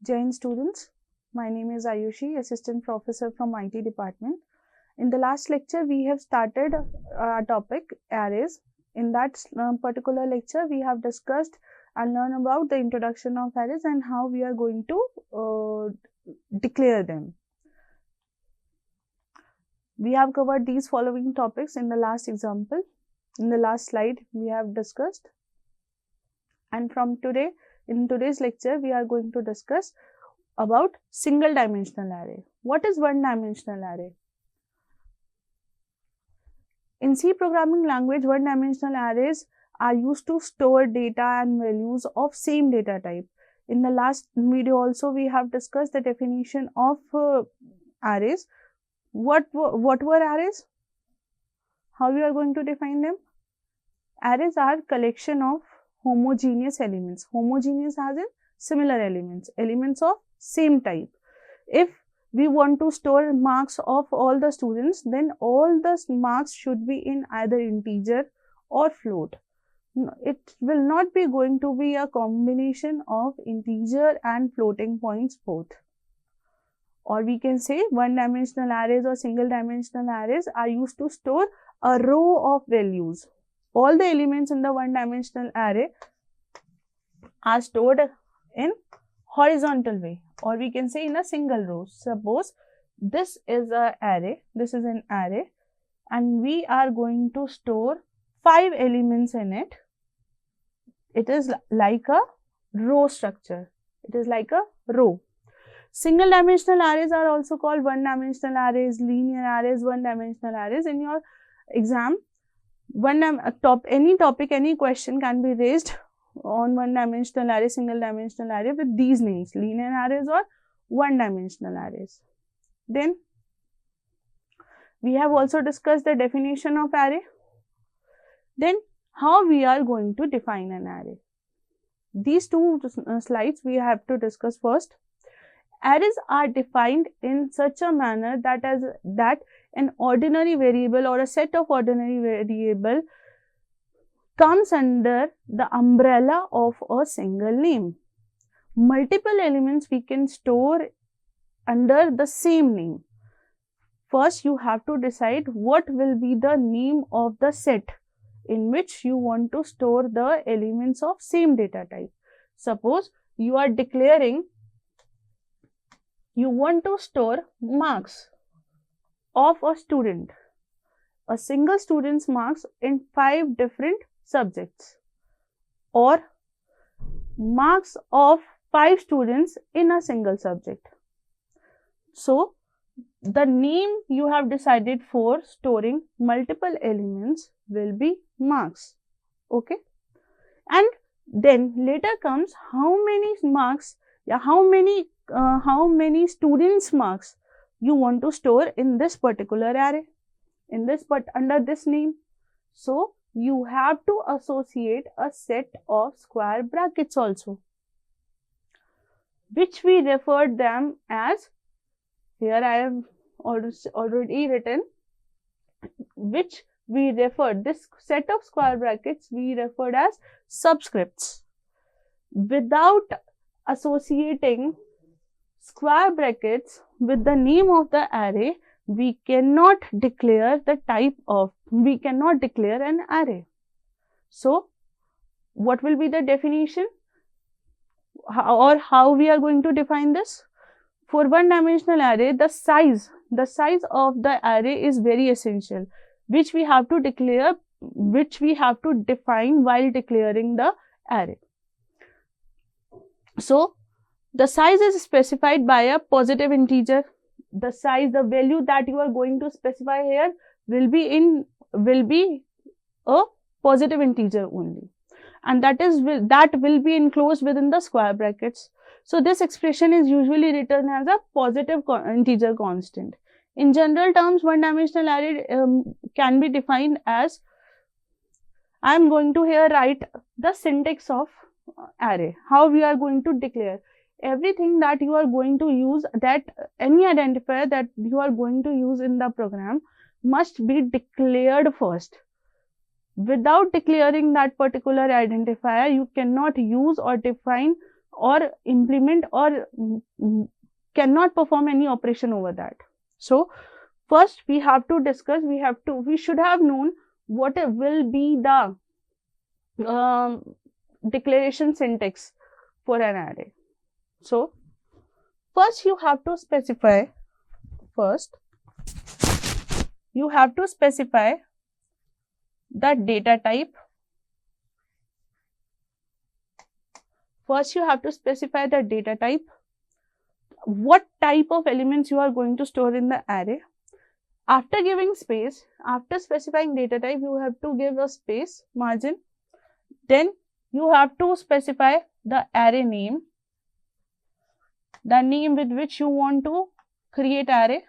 Jain students, my name is Ayushi, Assistant Professor from IT Department. In the last lecture, we have started our topic arrays. In that particular lecture, we have discussed and learned about the introduction of arrays and how we are going to declare them. We have covered these following topics in the last example. In the last slide, we have discussed. And from today, in today's lecture, we are going to discuss about single dimensional array. What is one dimensional array? In C programming language, one dimensional arrays are used to store data and values of same data type. In the last video also, we have discussed the definition of arrays. What were arrays? How we are going to define them? Arrays are collection of homogeneous elements. Homogeneous as in similar elements, elements of same type. If we want to store marks of all the students, then all the marks should be in either integer or float. It will not be going to be a combination of integer and floating points both. Or we can say one-dimensional arrays or single-dimensional arrays are used to store a row of values. All the elements in the one-dimensional array are stored in horizontal way, or we can say in a single row. Suppose this is an array, and we are going to store 5 elements in it. It is like a row structure. It is like a row. Single dimensional arrays are also called one-dimensional arrays, linear arrays, one-dimensional arrays. In your exam, any topic, any question can be raised on one-dimensional array, single-dimensional array with these names, linear arrays or one-dimensional arrays. Then, we have also discussed the definition of array. Then, how we are going to define an array. These two slides we have to discuss first. Arrays are defined in such a manner that an ordinary variable or a set of ordinary variable comes under the umbrella of a single name. Multiple elements we can store under the same name. First, you have to decide what will be the name of the set in which you want to store the elements of same data type. Suppose you are declaring you want to store marks of a student, a single student's marks in 5 different subjects, or marks of 5 students in a single subject. So, the name you have decided for storing multiple elements will be marks. Okay, and then later comes how many marks, how many students' marks you want to store in this particular array, under this name. So, you have to associate a set of square brackets also, which we referred them as, here I have already written, which we referred, this set of square brackets we referred as subscripts. Without associating square brackets with the name of the array, we cannot declare an array. So, what will be the definition or how we are going to define this? For one-dimensional array, the size of the array is very essential, which we have to define while declaring the array. So, the size is specified by a positive integer. The value that you are going to specify here will be a positive integer only, and that will be enclosed within the square brackets. So, this expression is usually written as a positive integer constant. In general terms, one-dimensional array can be defined as, I am going to here write the syntax of array, how we are going to declare. Everything that you are going to use, that any identifier that you are going to use in the program must be declared first. Without declaring that particular identifier, you cannot use or define or implement or cannot perform any operation over that. So first we have to discuss, we should have known what will be the declaration syntax for an array. So first you have to specify the data type. First you have to specify the data type, what type of elements you are going to store in the array. After giving space, after specifying data type, you have to give a space margin. Then you have to specify the array name, the name with which you want to create array.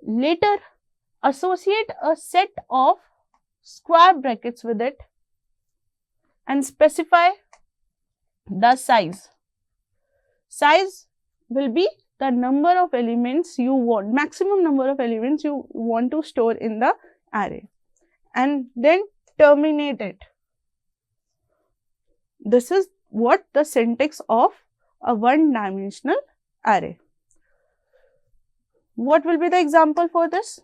Later, associate a set of square brackets with it and specify the size. Size will be the number of elements you want, maximum number of elements you want to store in the array, and then terminate it. This is what the syntax of a one-dimensional array. What will be the example for this?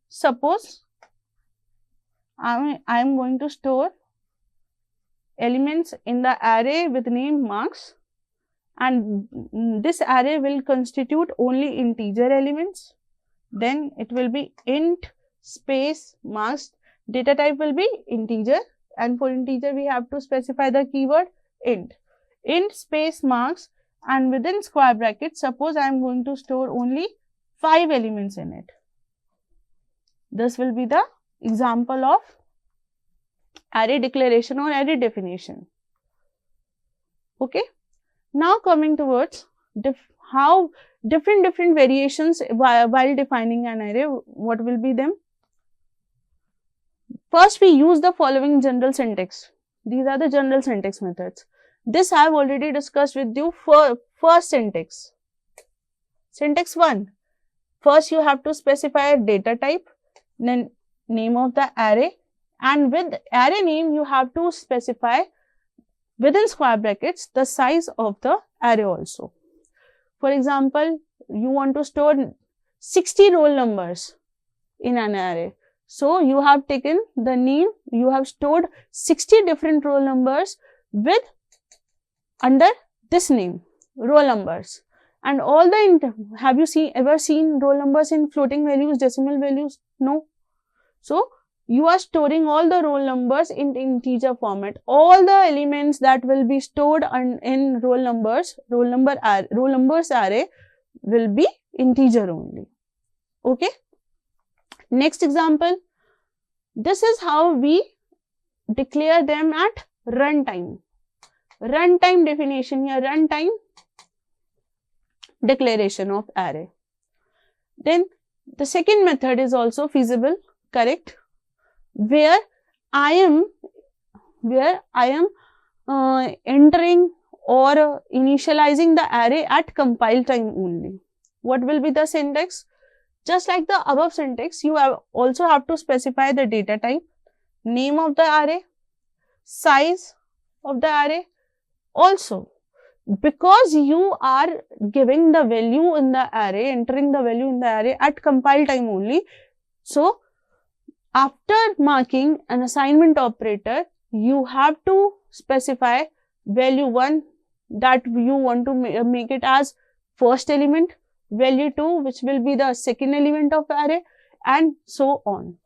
Suppose I am going to store elements in the array with name marks, and this array will constitute only integer elements. Then it will be int space marks, data type will be integer, and for integer we have to specify the keyword int space marks, and within square brackets, suppose I am going to store only 5 elements in it. This will be the example of array declaration or array definition. Okay. Now coming towards how different variations while defining an array, what will be them? First, we use the following general syntax. These are the general syntax methods. This I have already discussed with you for first syntax. Syntax 1. First, you have to specify a data type, then name of the array, and with array name, you have to specify within square brackets the size of the array also. For example, you want to store 60 roll numbers in an array. So you have taken the name, you have stored 60 different roll numbers with under this name, roll numbers. And all the, have you ever seen roll numbers in floating values, decimal values? No. So you are storing all the roll numbers in integer format. All the elements that will be stored in roll numbers array will be integer only. Okay. Next example. This is how we declare them at runtime. Runtime definition here, runtime declaration of array. Then the second method is also feasible, correct, where I am entering or initializing the array at compile time only. What will be the syntax? Just like the above syntax, you also have to specify the data type, name of the array, size of the array. Also, because you are giving the value in the array, entering the value in the array at compile time only, so after marking an assignment operator, you have to specify value 1 that you want to make it as first element, value 2 which will be the second element of array, and so on.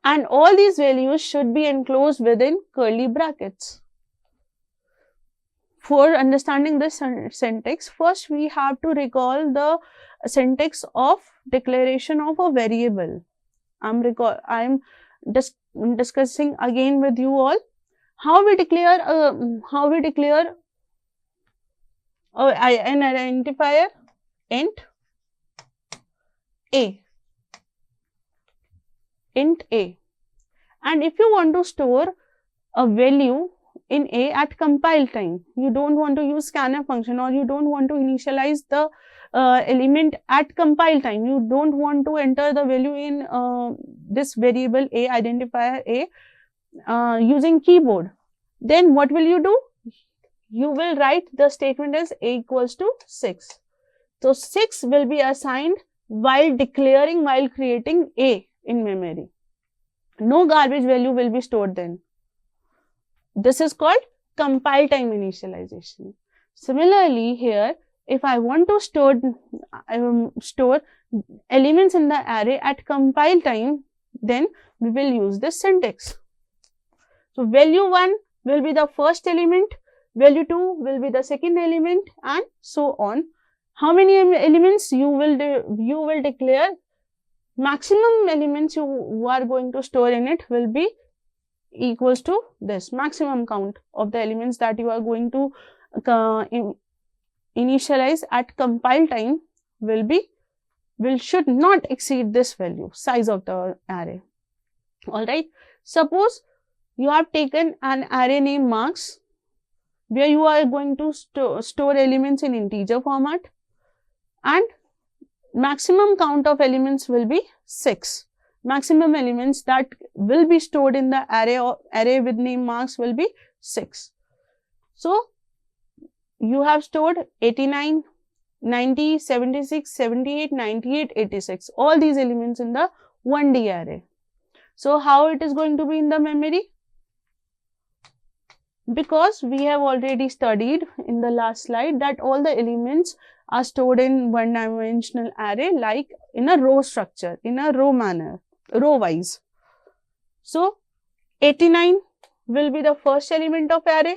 And all these values should be enclosed within curly brackets. For understanding this syntax, first we have to recall the syntax of declaration of a variable. I am discussing again with you all how we declare an identifier int a. And if you want to store a value in a at compile time, you don't want to use scanf function, or you don't want to initialize the element at compile time, you don't want to enter the value in this variable a, identifier a, using keyboard, then what will you do? you will write the statement as A equals to 6. So 6 will be assigned while creating A in memory. No garbage value will be stored then. This is called compile time initialization. Similarly, here, if I want to store elements in the array at compile time, then we will use this syntax. So value 1 will be the first element, value 2 will be the second element, and so on. How many elements you will declare? Maximum elements you are going to store in it will be equals to this maximum count of the elements that you are going to initialize at compile time should not exceed this value, size of the array. Alright, suppose you have taken an array name marks where you are going to store elements in integer format, and maximum count of elements will be 6. Maximum elements that will be stored in the array with name marks will be 6. So you have stored 89, 90, 76, 78, 98, 86, all these elements in the 1D array. So how it is going to be in the memory? Because we have already studied in the last slide that all the elements are stored in one-dimensional array like in a row structure, in a row manner, row wise. So 89 will be the first element of array,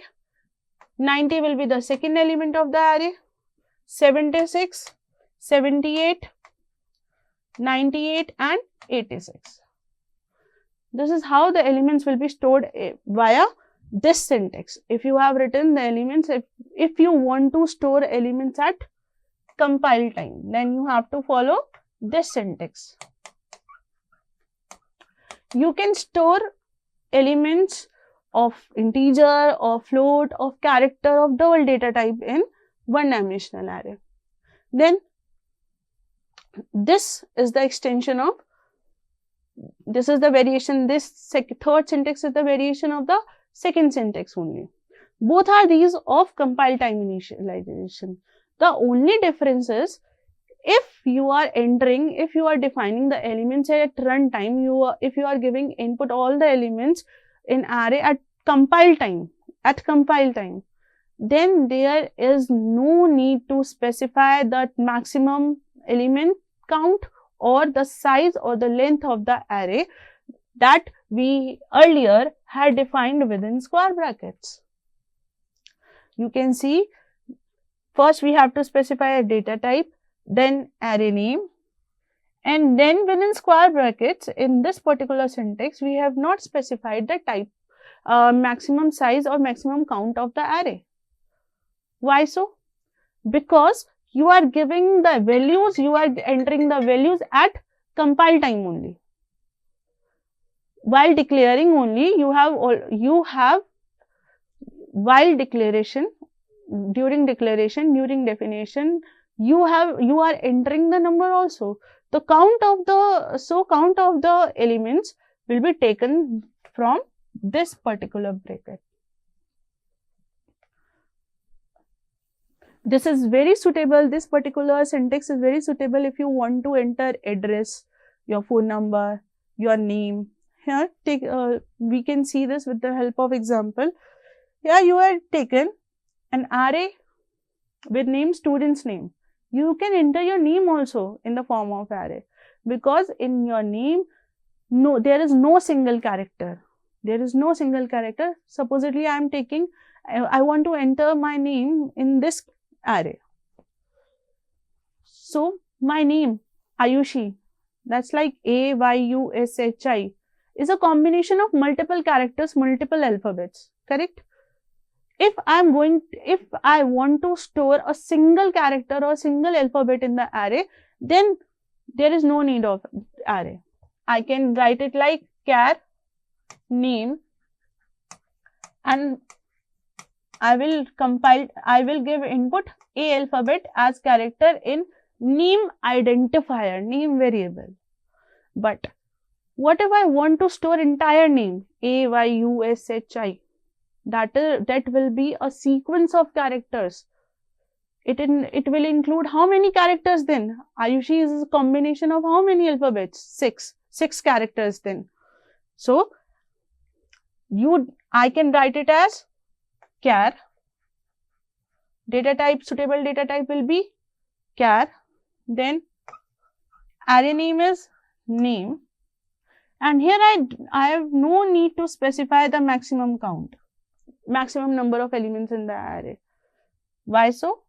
90 will be the second element of the array, 76, 78, 98 and 86. This is how the elements will be stored via this syntax. If you have written the elements, if you want to store elements at compile time, then you have to follow this syntax. You can store elements of integer or float of character of double data type in one-dimensional array. Then this is the extension of, this is the variation, this third syntax is the variation of the second syntax only. Both are these of compile time initialization. The only difference is if you are defining the elements at runtime, if you are giving input all the elements in array at compile time, then there is no need to specify the maximum element count or the size or the length of the array that we earlier had defined within square brackets. You can see, first we have to specify a data type, then array name, and then within square brackets in this particular syntax we have not specified the type, maximum size or maximum count of the array. Why so? Because you are giving the values, you are entering the values at compile time only. While declaring only, while declaration, during definition, you are entering the number also. The count of the elements will be taken from this particular bracket. This is very suitable. This particular syntax is very suitable if you want to enter address, your phone number, your name. Here, we can see this with the help of example. Here you have taken an array with name, student's name. You can enter your name also in the form of array, because in your name, there is no single character. There is no single character. Supposedly, I want to enter my name in this array. So, my name, Ayushi, that's like Ayushi, is a combination of multiple characters, multiple alphabets, correct? If I want to store a single character or single alphabet in the array, then there is no need of array. I can write it like char name, and I will give input A alphabet as character in name identifier, name variable. But what if I want to store entire name, Ayushi? that will be a sequence of characters. It will include how many characters then? Ayushi is a combination of how many alphabets? 6 characters then. So I can write it as char. Data type, suitable data type will be char. Then array name is name. And here I have no need to specify the maximum count, maximum number of elements in the array. Why so?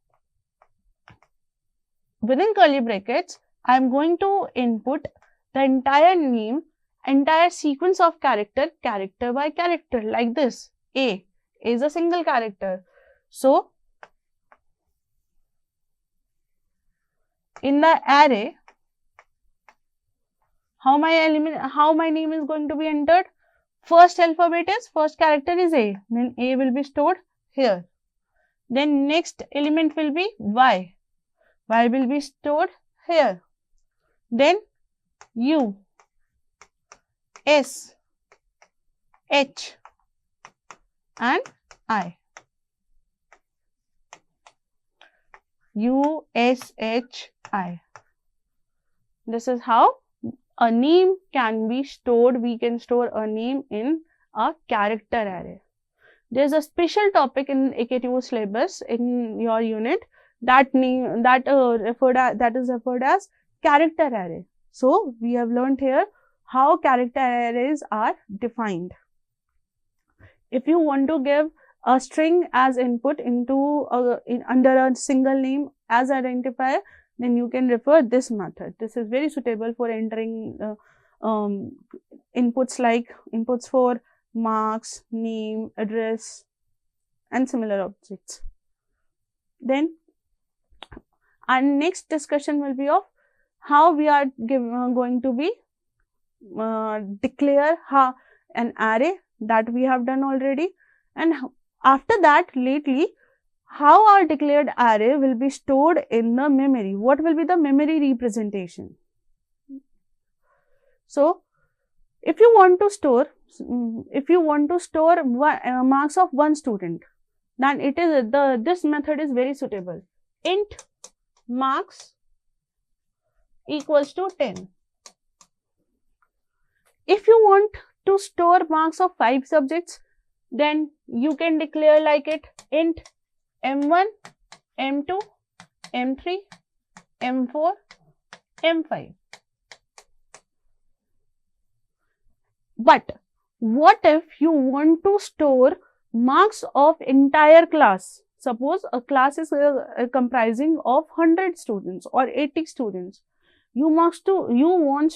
Within curly brackets, I am going to input the entire name, entire sequence of character by character, like this. A is a single character. So, in the array, how my name is going to be entered? First character is A. Then A will be stored here. Then next element will be Y. Y will be stored here. Then U, S, H and I. U, S, H, I. This is how a name can be stored. We can store a name in a character array. There is a special topic in AKTU syllabus in your unit that is referred as character array. So we have learned here how character arrays are defined. If you want to give a string as input into under a single name as identifier, then you can refer this method. This is very suitable for entering inputs for marks, name, address and similar objects. Then our next discussion will be of how we are going to be declare an array, that we have done already, and after that lately how our declared array will be stored in the memory. What will be the memory representation? So if you want to store marks of one student, then this method is very suitable. Int marks equals to 10. If you want to store marks of 5 subjects, then you can declare like it: int M1, M2, M3, M4, M5. But what if you want to store marks of entire class? Suppose a class is comprising of 100 students or 80 students. You want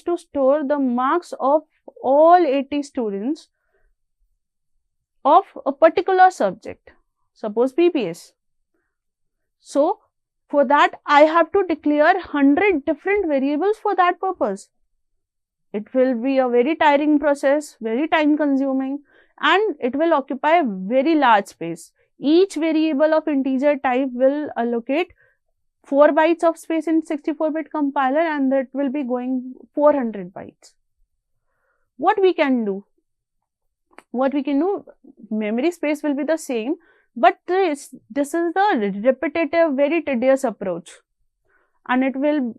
to store the marks of all 80 students of a particular subject, suppose PPS. So for that I have to declare 100 different variables for that purpose. It will be a very tiring process, very time consuming, and it will occupy a very large space. Each variable of integer type will allocate 4 bytes of space in 64-bit compiler, and that will be going 400 bytes. What we can do? Memory space will be the same, but this is the repetitive, very tedious approach, and it will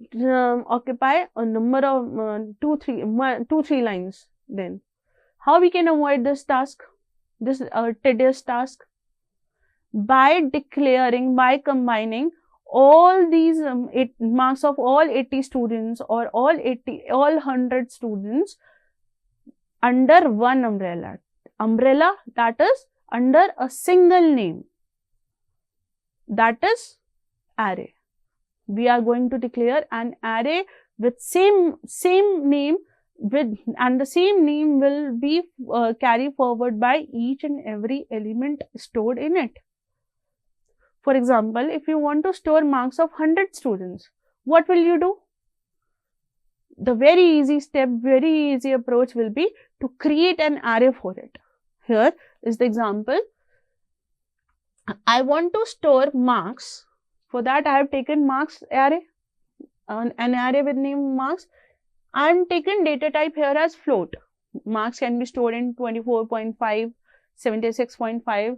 occupy a number of 2-3 lines. Then how we can avoid this task, this tedious task? By combining all these marks of all 80 students or all 100 students under one umbrella, that is under a single name, that is array. We are going to declare an array with same name, and the same name will be carried forward by each and every element stored in it. For example, if you want to store marks of 100 students, what will you do? The very easy step, very easy approach will be to create an array for it. Here is the example. I want to store marks. For that, I have taken marks array, an array with name marks. I am taken data type here as float. Marks can be stored in 24.5, 76.5,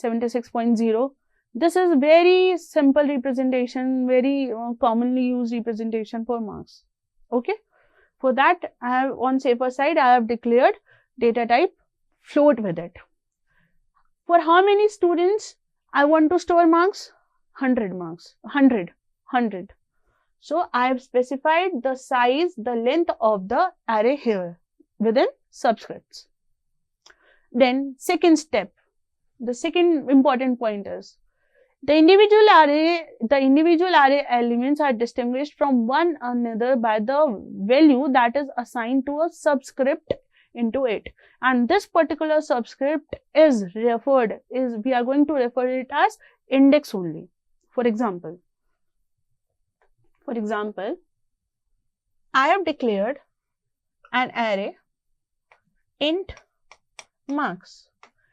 76.0. This is very simple representation, very commonly used representation for marks. Okay. For that, I have on safer side, I have declared data type float with it. For how many students I want to store marks? 100 marks. 100. So I have specified the size, the length of the array here within subscripts. Then second step, the second important point is the individual array elements are distinguished from one another by the value that is assigned to a subscript into it, and this particular subscript is we are going to refer it as index only. For example, I have declared an array int marks.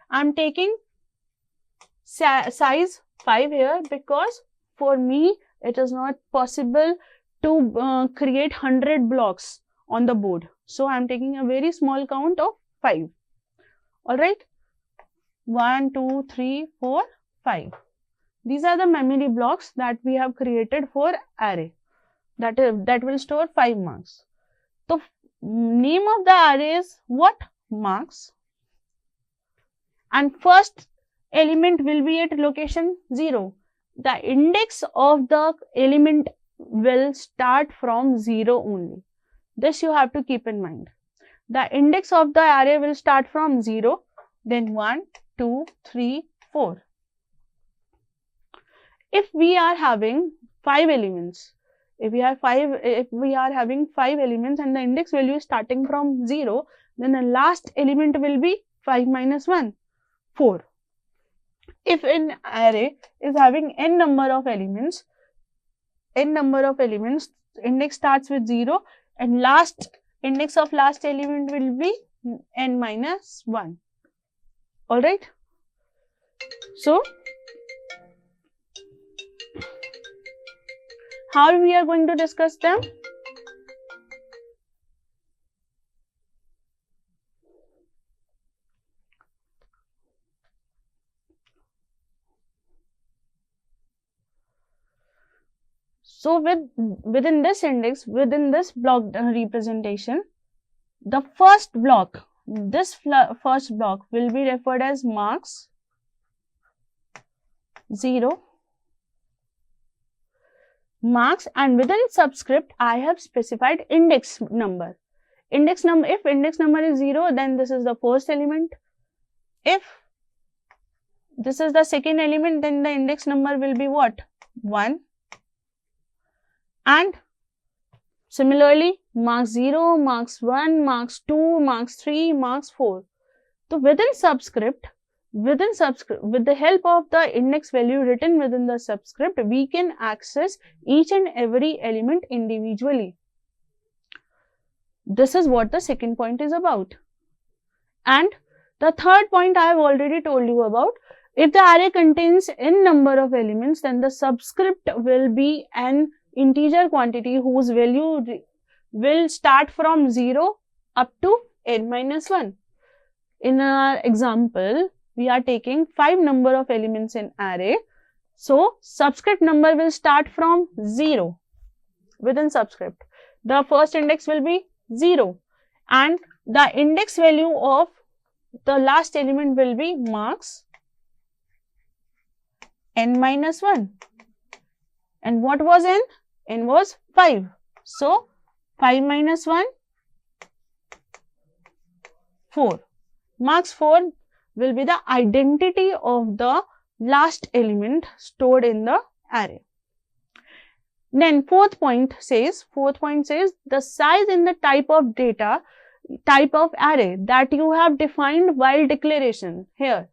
I am taking size 5 here because for me it is not possible to create 100 blocks on the board. So I am taking a very small count of 5. Alright. 1, 2, 3, 4, 5. These are the memory blocks that we have created for array that will store 5 marks. So name of the array is what? Marks. And first element will be at location 0. The index of the element will start from 0 only. This you have to keep in mind. The index of the array will start from 0, then 1, 2, 3, 4. If we are having 5 elements, if we are having 5 elements and the index value is starting from 0, then the last element will be 5 minus 1, 4. If an array is having n number of elements, index starts with 0 and index of last element will be n minus 1. Alright. So, how we are going to discuss them? So within this index, within this block representation, the first block, first block will be referred as marks 0, marks, and within subscript I have specified index number. If index number is 0, then this is the first element. If this is the second element, then the index number will be what? 1. And similarly, marks 0, marks 1, marks 2, marks 3, marks 4. So within subscript, with the help of the index value written within the subscript, we can access each and every element individually. This is what the second point is about. And the third point I have already told you about. If the array contains n number of elements, then the subscript will be an integer quantity whose value will start from 0 up to n minus 1. In our example, we are taking 5 number of elements in array. So, subscript number will start from 0 within subscript. The first index will be 0 and the index value of the last element will be marks n minus 1. And what was n? N was 5. So, 5 minus 1, 4. Marks 4 will be the identity of the last element stored in the array. Then fourth point says the size in the type of array that you have defined while declaration. Here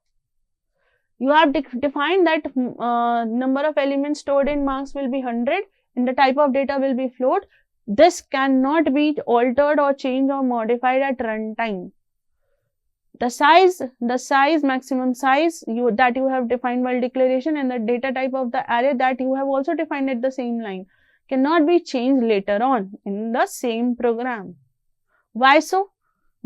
you have defined that number of elements stored in marks will be 100 and the type of data will be float. This cannot be altered or changed or modified at runtime. The size, maximum size that you have defined while declaration and the data type of the array that you have also defined at the same line cannot be changed later on in the same program. Why so?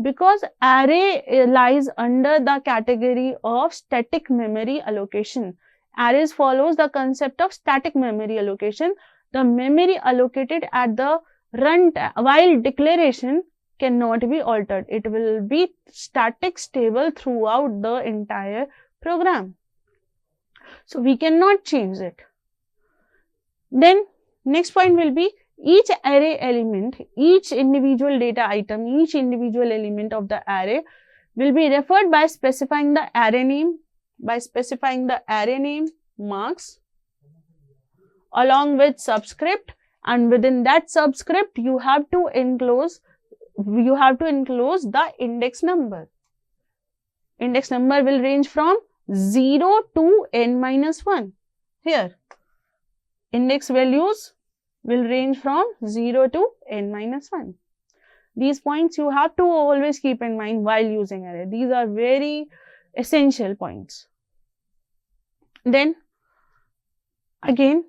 Because array lies under the category of static memory allocation. Arrays follows the concept of static memory allocation. The memory allocated at the runtime while declaration cannot be altered. It will be static, stable throughout the entire program. So we cannot change it. Then next point will be each array element, each individual data item, each individual element of the array will be referred by specifying the array name, marks along with subscript, and within that subscript you have to enclose the index number. Index number will range from 0 to n-1. Here, index values will range from 0 to n-1. These points you have to always keep in mind while using array. These are very essential points. Then again,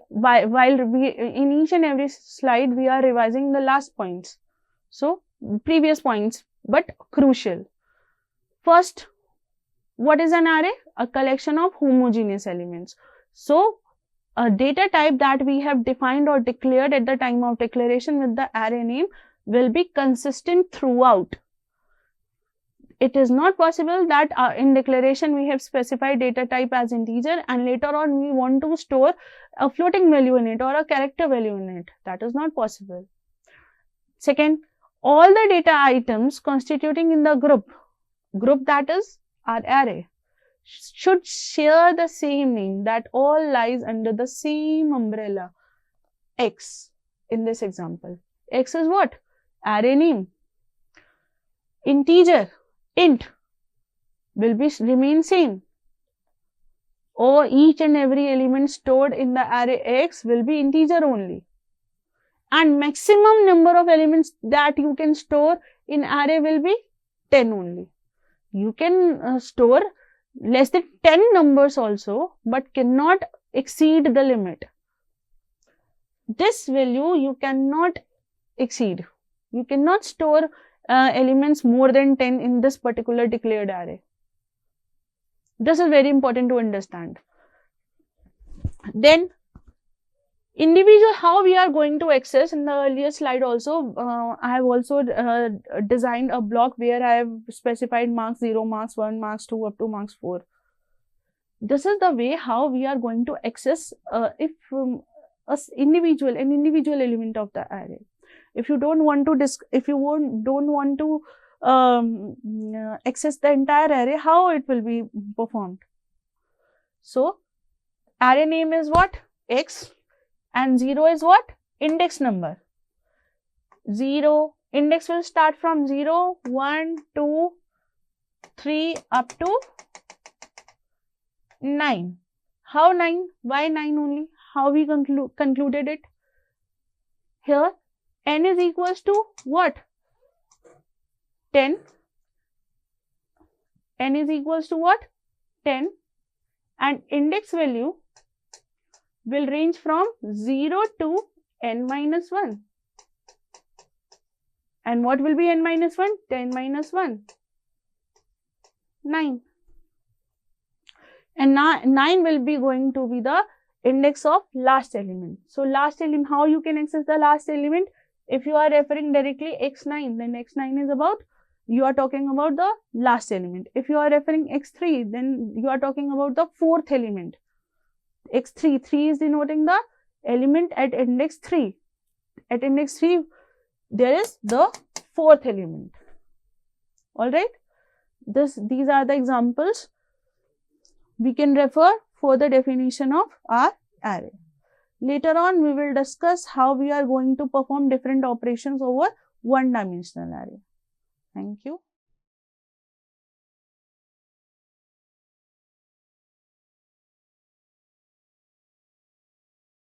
while we in each and every slide we are revising the last points. So previous points, but crucial. First, what is an array? A collection of homogeneous elements. So a data type that we have defined or declared at the time of declaration with the array name will be consistent throughout. It is not possible that in declaration we have specified data type as integer and later on we want to store a floating value in it or a character value in it. That is not possible. Second, all the data items constituting in the group that is our array, should share the same name, that all lies under the same umbrella. X in this example. X is what? Array name. Integer, int, will remain same. Or each and every element stored in the array X will be integer only. And maximum number of elements that you can store in array will be 10 only. You can store less than 10 numbers also, but cannot exceed the limit. This value you cannot exceed. You cannot store elements more than 10 in this particular declared array. This is very important to understand. Then individual, how we are going to access. In the earlier slide also, I have also designed a block where I have specified marks 0, marks 1, marks 2 up to marks 4. This is the way how we are going to access an individual element of the array. If you don't want to access the entire array, how it will be performed? So array name is what? X. And 0 is what? Index number. 0, index will start from 0, 1, 2, 3 up to 9. How 9? Why 9 only? How we concluded it? Here, n is equals to what? 10. N is equals to what? 10. And index value will range from 0 to n-1. And what will be n-1? 10 minus 1. 9. And 9 will be going to be the index of last element. So last element, how you can access the last element? If you are referring directly x9, then x9 is about, you are talking about the last element. If you are referring x3, then you are talking about the fourth element. X3, 3 is denoting the element at index 3. At index 3, there is the fourth element. Alright, these are the examples. We can refer for the definition of our array. Later on, we will discuss how we are going to perform different operations over one-dimensional array. Thank you.